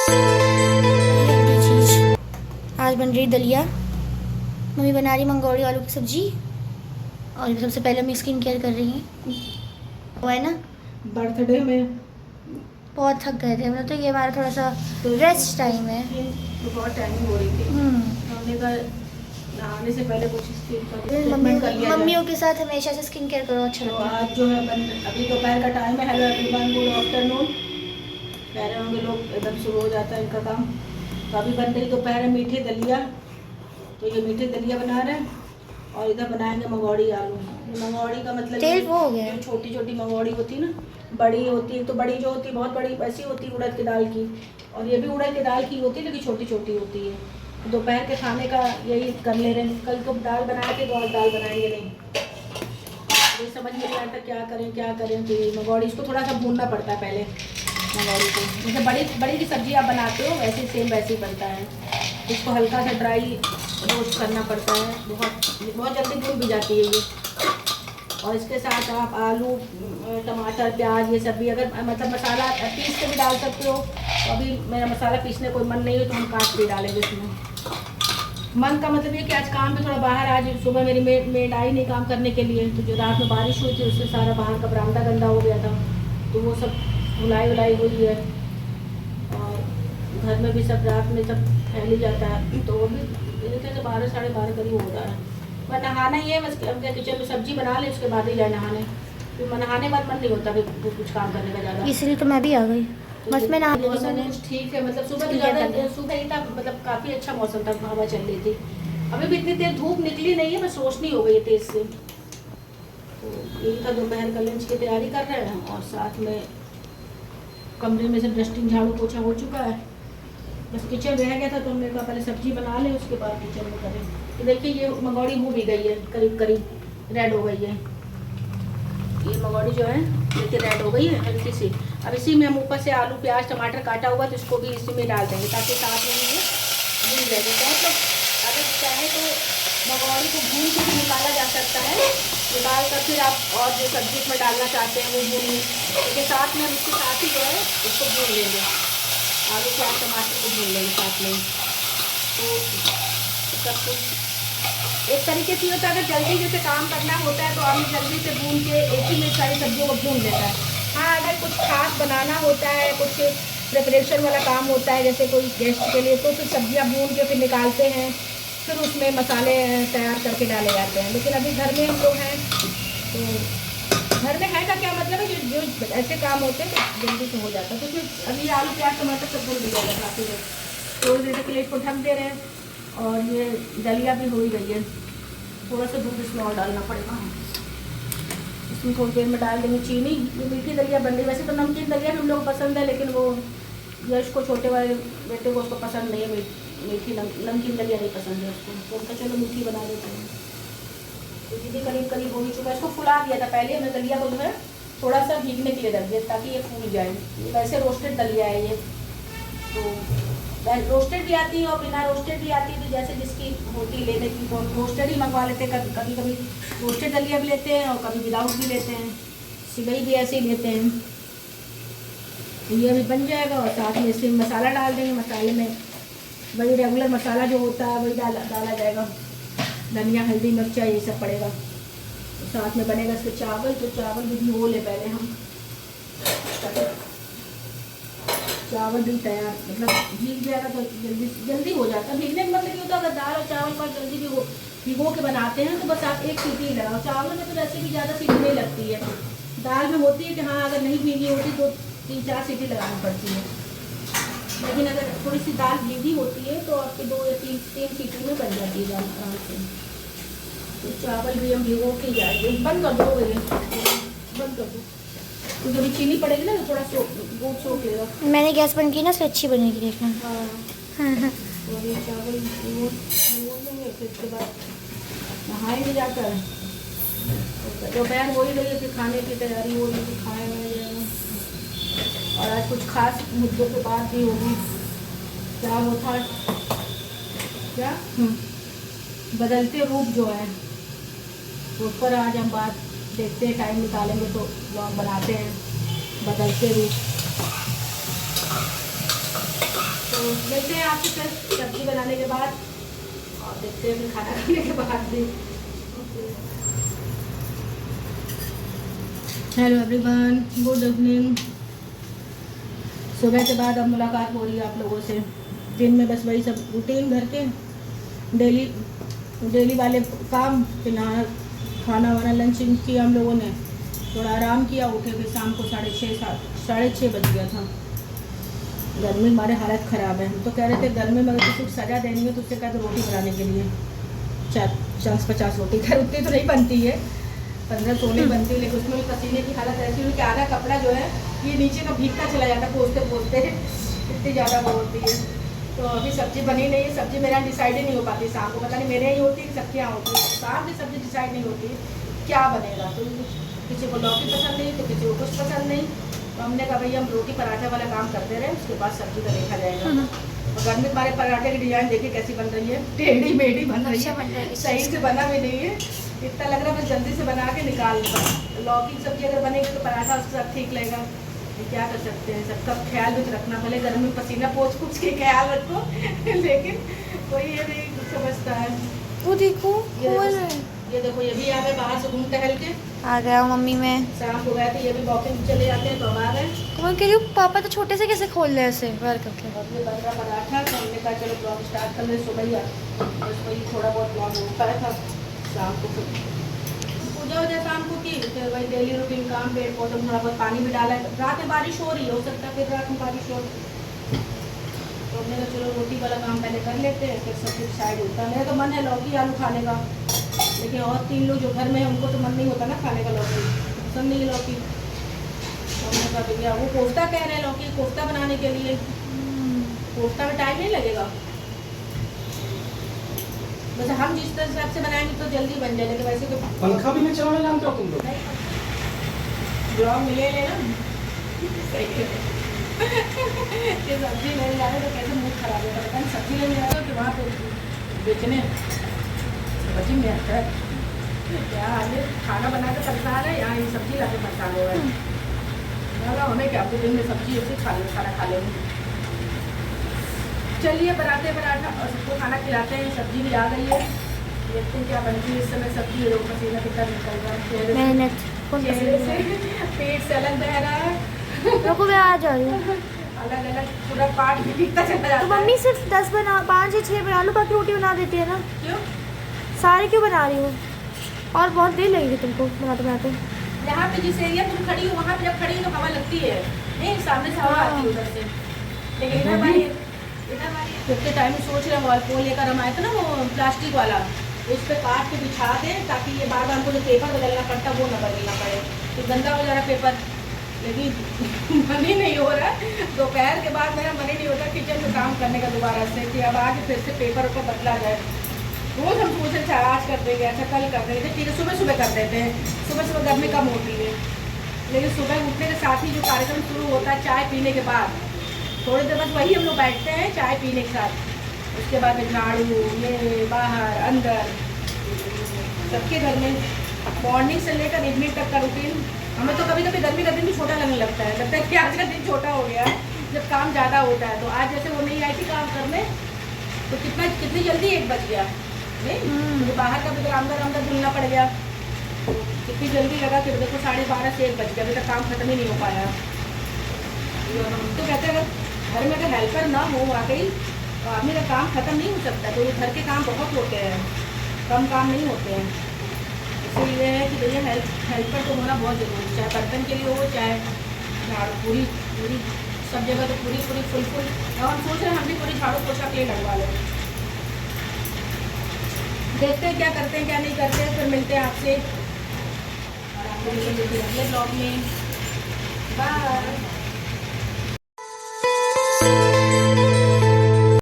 Healthy चीज़ आज बन रही दलिया। मम्मी बना रही मंगोड़ी आलू की सब्जी और सबसे पहले मैं स्किन केयर कर रही हूँ। वो है ना बर्थडे में बहुत थक गए थे, मतलब तो ये हमारा थोड़ा सा रेस्ट टाइम है। तो बहुत टाइम हो रही थी, हमने कहा नहाने से पहले कुछ स्किन का ट्रीटमेंट कर लिया जाए। मम्मियों के साथ हमेशा से स्किन केयर करो, अच्छा तो लगता है। आज जो है अभी दोपहर का टाइम है। हेलो एवरीवन, गुड आफ्टरनून कह रहे होंगे लोग, एकदम शुरू हो जाता है इनका काम। तो अभी बन रही दोपहर में मीठे दलिया। तो ये मीठे दलिया बना रहे हैं और इधर बनाएंगे मंगोड़ी आलू। मंगोड़ी का मतलब तेल वो हो गया, जो छोटी छोटी मंगोड़ी होती है ना, बड़ी होती है तो बड़ी जो होती है बहुत बड़ी वैसी होती है उड़द की दाल की, और ये भी उड़द की दाल की होती है लेकिन छोटी छोटी होती है। तो दोपहर के खाने का यही कर ले रहे हैं। कल तो दाल बनाए थे तो आज दाल बनाएंगे नहीं। ये समझ में नहीं आता क्या करें। तो मंगोड़ी इसको थोड़ा सा भूनना पड़ता है पहले मंगोड़ी को, जैसे बड़ी बड़ी की सब्जी आप बनाते हो वैसे सेम वैसे ही बनता है। इसको हल्का सा ड्राई रोस्ट करना पड़ता है, बहुत जल्दी भून भी जाती है ये। और इसके साथ आप आलू टमाटर प्याज ये सब भी अगर मतलब मसाला पीस के भी डाल सकते हो। तो अभी मेरा मसाला पीसने कोई मन नहीं है तो हम काट के डालेंगे इसमें। मन का मतलब ये कि आज काम पे थोड़ा बाहर, आज सुबह मेरी मेड आई नहीं काम करने के लिए, तो जो रात में बारिश हुई थी उससे सारा बाहर का बरामदा गंदा हो गया था, तो वो सब धुलाई हुई है। और घर में भी सब रात में सब फैल ही जाता है, तो वो भी मेरे ख्याल से 12 साढ़े 12 करीब हो रहा है। मैं नहाना ही है, बस अपने किचन में सब्जी बना ले उसके बाद ही जाए नहाने। फिर मैं नहाने बाद मन नहीं होता फिर कुछ काम करने का ज़्यादा, इसलिए तो मैं भी आ गई। बस मैं नहा मौसम कुछ ठीक है, मतलब सुबह तो ज़्यादा सुबह ही था, मतलब काफ़ी अच्छा मौसम था, हवा चल रही थी। अभी भी इतनी तेज धूप निकली नहीं है, बस रोशनी हो गई है तेज से। तो यही था, दोपहर का लंच की तैयारी कर रहे हैं और साथ में कमरे में से डस्टिंग झाड़ू पोछा हो चुका है, बस किचन रह गया था। तो हमने कहा पहले सब्जी बना लें उसके बाद किचन में करें। तो देखिए ये मंगोड़ी हो भी गई है, करीब करीब रेड हो गई है। ये मंगोड़ी जो है देखिए रेड हो गई है हल्की सी। अब इसी में हम ऊपर से आलू प्याज टमाटर काटा हुआ तो इसको भी इसी में डाल देंगे ताकि साथ में ये भून जाएगी। मतलब अगर चाहे तो मंगोड़ी को भून के भी निकाला जा सकता है, निकाल कर फिर आप और जो सब्जी में डालना चाहते हैं वो भून लें, लेकिन साथ में हम इसके साथ ही जो है इसको भून लेंगे, आलू प्याज टमाटर को भून लेंगे साथ में। तो सब कुछ एक तरीके से होता है, अगर जल्दी जैसे काम करना होता है तो आदमी जल्दी से भून के एक ही में सारी सब्जियों को भून लेता है। हाँ, अगर कुछ खास बनाना होता है, कुछ प्रिपरेशन वाला काम होता है जैसे कोई गेस्ट के लिए, तो फिर सब्जियां भून के फिर निकालते हैं, फिर उसमें मसाले तैयार करके डाले जाते हैं। लेकिन अभी घर में हम लोग हैं, तो घर में है का क्या मतलब है, जो ऐसे काम होते हैं तो जल्दी से हो जाता है। तो फिर अभी आलू प्याज टमाटर सब भून भी जाएगा काफ़ी देर, थोड़ी देर तक प्लेट को ढक दे रहे हैं। और ये दलिया भी हो ही गई है, थोड़ा सा दूध इसमें और डालना पड़ेगा। इसमें थोड़ी देर में डाल देंगे चीनी। ये मीठी दलिया बन रही, वैसे तो नमकीन दलिया भी हम लोग पसंद है, लेकिन वो यश को छोटे वाले बेटे को उसको पसंद नहीं है, मीठी नमकीन दलिया नहीं पसंद है उसको, तो उनका चलो मीठी बना देते हैं। तो दीदी करीब करीब हो ही चुका है। इसको फुला दिया था पहले हमने, दलिया को जो है थोड़ा सा भीगने के लिए रख दिया ताकि ये फूल जाए। वैसे रोस्टेड दलिया है ये, तो रोस्टेड भी आती है और बिना रोस्टेड भी आती है, तो जैसे जिसकी होती लेने की, तो रोस्टेड ही मंगवा लेते हैं। कभी कभी रोस्टेड दलिया भी लेते हैं और कभी विदाउट भी लेते हैं, सिवई भी ऐसे ही लेते हैं। तो ये अभी बन जाएगा और साथ में इसमें मसाला डाल देंगे। मसाले में वही रेगुलर मसाला जो होता है वही डाला जाएगा, धनिया हल्दी मिर्चा ये सब पड़ेगा। तो साथ में बनेगा इसके चावल, तो चावल भी भिगो ले पहले हम, चावल भी तैयार, मतलब भीग जाएगा तो जल्दी हो जाता है। भीगने का मतलब ये होता है, अगर दाल और चावल का जल्दी भिगो के बनाते हैं तो बस आप एक सीटी ही लगाओ। चावल में तो वैसे भी ज़्यादा सीटी नहीं लगती है, दाल में होती है कि हाँ अगर नहीं भीगी होती तो 3-4 सीटी लगानी पड़ती है, लेकिन अगर थोड़ी सी दाल भीगी होती है तो आपकी 2 या 3 सीटी में बन जाती है दाल आराम से। तो चावल भी हम भिगो के जाएंगे। बंद कर दो, बंद कर दो, तो जब चीनी पड़ेगी ना तो थोड़ा दूध सोख लेगा। मैंने गैस बंद की ना, इससे अच्छी बनेगी देखना। हाँ, तो ये चावल भिगो देंगे, फिर उसके बाद नहाएंगे जाकर। दोपहर हो ही गई है, फिर खाने की तैयारी हो रही है, खाया जाएगा। और आज कुछ खास मुद्दों पे बात भी होगी। क्या होता है, क्या बदलते रूप जो है उस पर आज हम बात देखते हैं, टाइम निकालेंगे तो ब्लॉग बनाते हैं बदलते रूप। तो मिलते हैं आपसे फिर सब्जी बनाने के बाद और देखते हैं फिर खाना खाने के बाद भी। Hello everyone, good evening. सुबह के बाद अब मुलाकात हो रही है आप लोगों से। दिन में बस वही सब रूटीन घर के डेली वाले काम, फिर खाना वाना लंच किया हम लोगों ने, थोड़ा आराम किया, उठे फिर शाम को 6:30 बज गया था। गर्मी हमारे हालत ख़राब है। हम तो कह रहे थे गर्मी में अगर किसी को सज़ा देनी है तो उससे कहते रोटी बनाने के लिए 40-50 रोटी, खैर उतनी तो नहीं बनती है, 15-16 बनती है, लेकिन उसमें भी पसीने की हालत ऐसी हुई कि आधा कपड़ा जो है ये नीचे का भीगता चला जाता पोंछते पोंछते, इतनी ज़्यादा वो होती है। तो अभी सब्ज़ी बनी नहीं है। सब्ज़ी मेरा डिसाइड ही नहीं हो पाती शाम को, पता नहीं मेरे ही होती है कि सबके यहाँ होती है। शाम की सब्ज़ी डिसाइड नहीं होती क्या बनेगा। तो किसी को लौकी पसंद नहीं तो किसी को कुछ पसंद नहीं, तो हमने कहा भैया हम रोटी पराठा वाला काम करते रहे, उसके बाद सब्जी का देखा जाएगा। और घर में हमारे पराठे की डिजाइन देखिए कैसी बन रही है, टेढ़ी मेढ़ी बन रही है, सही से बना भी नहीं है। इतना लग रहा है बस जल्दी से बना के निकाल लूँ। लौकी की सब्जी अगर बनेगी तो पराठा उसके साथ ठीक लगेगा। क्या कर सकते हैं, सबका ख्याल भी तो रखना, भले गर्मी में पसीना पोंछ के ख्याल रखो लेकिन कोई ये नहीं कुछ समझता है। वो देखो ये देखो ये भी आ गए बाहर से घूम टहल के आ गया मम्मी में। शाम हो गए थे, ये भी वॉकिंग चले जाते हैं तो अब आ गए। मैं कह रही हूँ पापा तो छोटे से कैसे खोल रहे हैं ऐसे बाहर करके। और ये बन रहा पराठा, तो हमने कहा चलो ब्लॉग स्टार्ट कर ले। सुबह ही बस वही थोड़ा बहुत ब्लॉग हो पाया था। शाम को फिर पूजा वूजा शाम को की, फिर वही डेली रूटीन काम, पेड़ पौधे में थोड़ा बहुत पानी भी डाला है। रात में बारिश हो रही है, हो सकता है फिर रात में बारिश हो। तो हमने कहा चलो रोटी वाला काम पहले कर लेते हैं, फिर सब कुछ साइड होता है। मेरा तो मन है लौकी आलू खाने का, लेकिन और 3 लोग जो घर में हैं उनको तो मन नहीं होता ना खाने का, लौकी पसंद नहीं है लौकी। तो हमने कहा भैया वो कोफ्ता कह रहे हैं, लौकी कोफ्ता बनाने के लिए। कोफ्ता में टाइम नहीं लगेगा, बस हम जिस तरह से बनाएंगे तो जल्दी बन जाएगा। वैसे तो पंखा भी नहीं चलाना जानते हो तुम लोग? ब्लॉग मिले ले ना ये सब्जी लेने जा रहे तो कैसे मूड खराब होता है। पता सब्जी लेने जा रहे हो कि वहाँ पे बेचने सब्जी में आता है क्या हाल है। खाना बना के परेशान है, यहाँ ये सब्जी ला के परेशान हो रहा है। हमें क्या आपके दिन में सब्जी ऐसे खाना खा लेंगे। चलिए बनाते पराठा और सबको खाना खिलाते हैं। सब्जी भी आ गई है, देखते हैं क्या बनती है। इस समय सब्जी लोग पसीना कितना निकल रहा है मेहनत चेहरे से, पेट से अलग बह रहा है। रुको मैं आ जा रही हूँ। अलग अलग पूरा पार्ट भी दिखता चला जाता तो है। मम्मी सिर्फ 5 या 6 बना लो, बाकी रोटी बना देती है ना। क्यों सारे क्यों बना रही हो? और बहुत देर लगेगी तुमको बनाते बनाते। यहाँ पे जिस एरिया तुम खड़ी हो वहाँ पे जब खड़ी हो तो हवा लगती है, नहीं सामने से हवा आती है उधर से। लेकिन इधर हमारी कितने टाइम सोच रहे वॉल पोल लेकर हम आए थे ना, वो प्लास्टिक वाला, उस पर काट के बिछा दें ताकि ये बार बार हमको जो पेपर बदलना पड़ता वो न बदलना पड़े, तो गंदा हो जा रहा पेपर। लेकिन मन ही नहीं हो रहा। दोपहर के बाद मेरा मन ही नहीं होता किचन में काम करने का दोबारा से, कि अब आज फिर से पेपर ऊपर बदला जाए। रोज़ हम सोच रहे थे आज कर देंगे, अच्छा कल कर देंगे, ठीक है सुबह सुबह कर देते हैं, सुबह सुबह गर्मी कम होती है। लेकिन सुबह उठने के साथ ही जो कार्यक्रम शुरू होता है चाय पीने के बाद, थोड़ी देर बस वही हम लोग बैठते हैं चाय पीने के साथ। उसके बाद में झाड़ू, ये बाहर अंदर, सबके घर में मॉर्निंग से लेकर इवनिंग तक का रूटीन। हमें तो कभी कभी गर्मी का दिन भी छोटा लगने लगता है, लगता है कि आज का दिन छोटा हो गया जब काम ज़्यादा होता है। तो आज जैसे वो नहीं आई थी काम करने, तो कितनी जल्दी 1 बज गया नहीं, मुझे बाहर का भी तो अंदर धुलना पड़ गया। तो कितनी जल्दी लगा कि देखो 12:30 से 1 बज गया, अभी तक काम खत्म ही नहीं हो पाया। हम तो कहते हैं अगर घर में अगर हेल्पर ना हो वाकई तो आदमी का काम खत्म नहीं हो सकता। तो ये घर के काम बहुत होते हैं, कम काम नहीं होते हैं। इसलिए है कि भैया हेल्पर तो होना बहुत ज़रूरी है, चाहे बर्तन के लिए हो चाहे झाड़ू, पूरी सब जगह तो पूरी फुल। और हम सोच रहे हैं हम भी पूरी झाड़ू पोछा के लगवा लें। देखते हैं क्या करते हैं क्या नहीं करते हैं, फिर मिलते हैं आपसे और आपको अगले ब्लॉग में। बाय।